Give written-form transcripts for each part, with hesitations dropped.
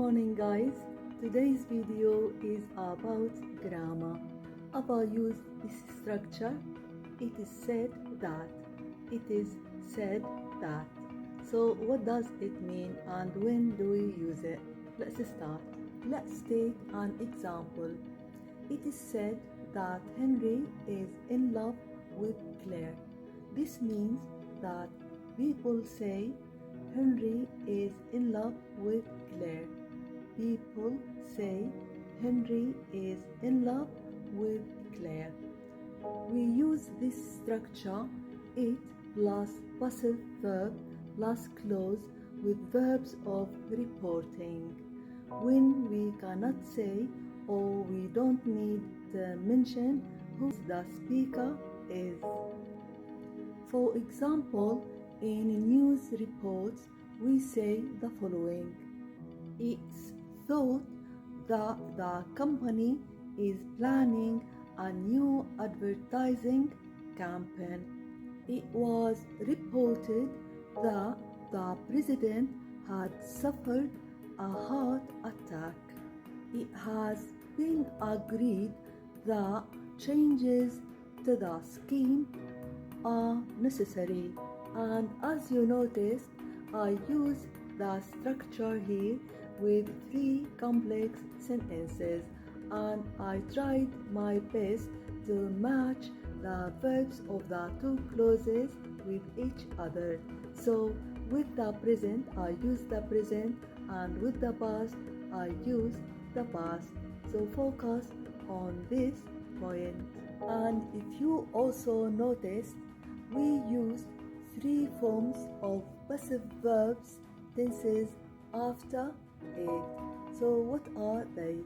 Morning guys, today's video is about grammar. About use this structure, it is said that, it is said that. So what does it mean and when do we use it? Let's start. Let's take an example. It is said that Henry is in love with Claire. This means that people say Henry is in love with Claire. People say Henry is in love with Claire. We use this structure, it plus passive verb plus clause with verbs of reporting. When we cannot say or we don't need to mention who the speaker is. For example, in news reports, we say the following. It's thought that the company is planning a new advertising campaign. It was reported that the president had suffered a heart attack. It has been agreed that changes to the scheme are necessary. And as you noticed, I use the structure here with 3 complex sentences, and I tried my best to match the verbs of the 2 clauses with each other. So with the present, I use the present, and with the past, I use the past. So focus on this point. And if you also noticed, we use 3 forms of passive verbs tenses after it. So what are they?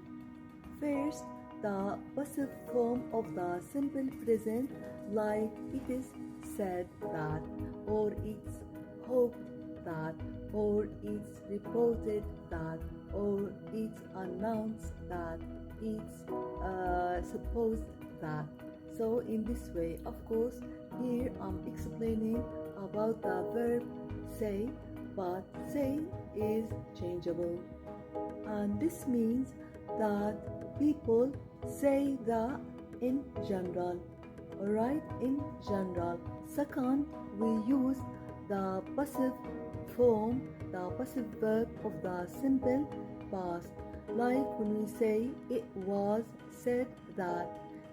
First, the passive form of the simple present, like it is said that, or it's hoped that, or it's reported that, or it's announced that, it's supposed that. So in this way, of course, here I'm explaining about the verb say, but say is changeable. And this means that people say that in general. Alright, in general. Second, we use the passive form, the passive verb of the simple past. Like when we say it was said that,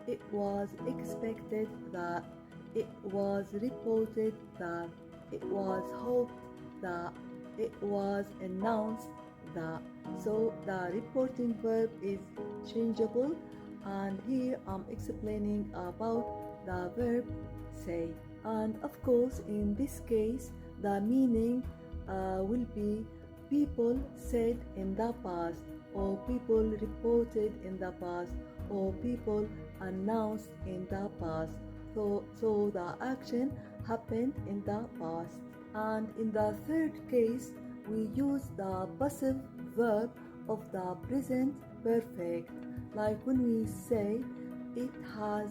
it was expected that, it was reported that, it was hoped that, it was announced that. So the reporting verb is changeable, and here I'm explaining about the verb say. And of course, in this case, the meaning will be people said in the past, or people reported in the past, or people announced in the past. So the action happened in the past. And in the third case, we use the passive verb of the present perfect, like when we say it has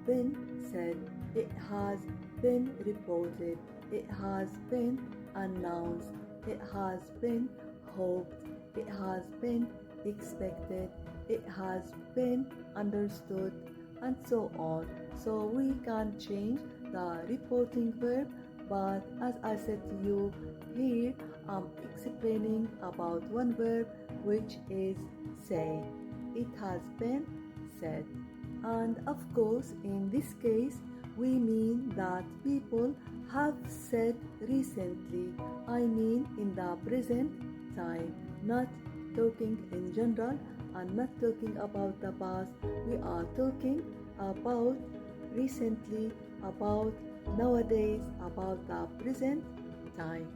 been said, it has been reported, it has been announced, it has been hoped, it has been expected, it has been understood, and so on. So we can change the reporting verb, but as I said to you, here I'm explaining about one verb, which is say. It has been said. And of course, in this case, we mean that people have said recently. I mean in the present time, not talking in general and not talking about the past. We are talking about recently, about nowadays, about the present time.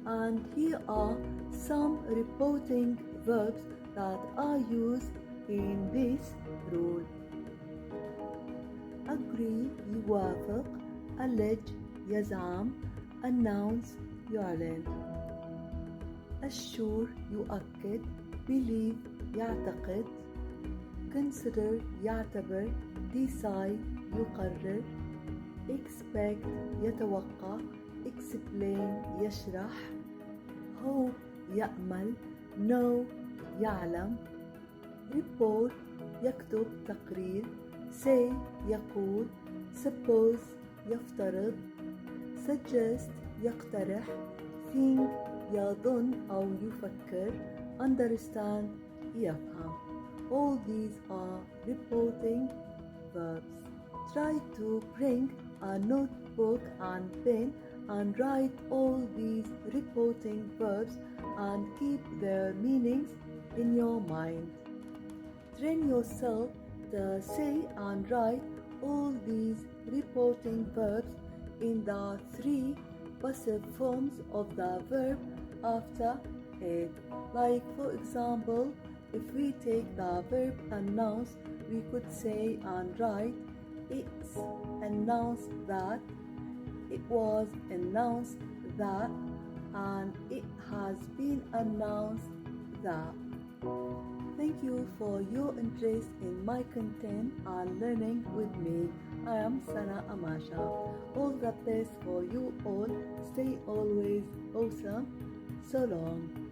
And here are some reporting verbs that are used in this rule. agree يوافق, allege يزعم, announce يعلن. assure يؤكد, believe يعتقد, consider يعتبر, decide يقرر, expect يتوقع, explain يشرح, hope يأمل, know يعلم. report يكتب تقرير. say يقول. suppose يفترض. suggest يقترح. think يظن أو يفكر. understand يفهم. all these are reporting verbs. Try to bring a notebook and pen and write all these reporting verbs and keep their meanings in your mind. Train yourself to say and write all these reporting verbs in the three passive forms of the verb after it. Like for example, if we take the verb announce, we could say and write it's announced that, it was announced that, and it has been announced that. Thank you for your interest in my content and learning with me. I am Sana Amasha. All the best for you all. Stay always awesome. So long.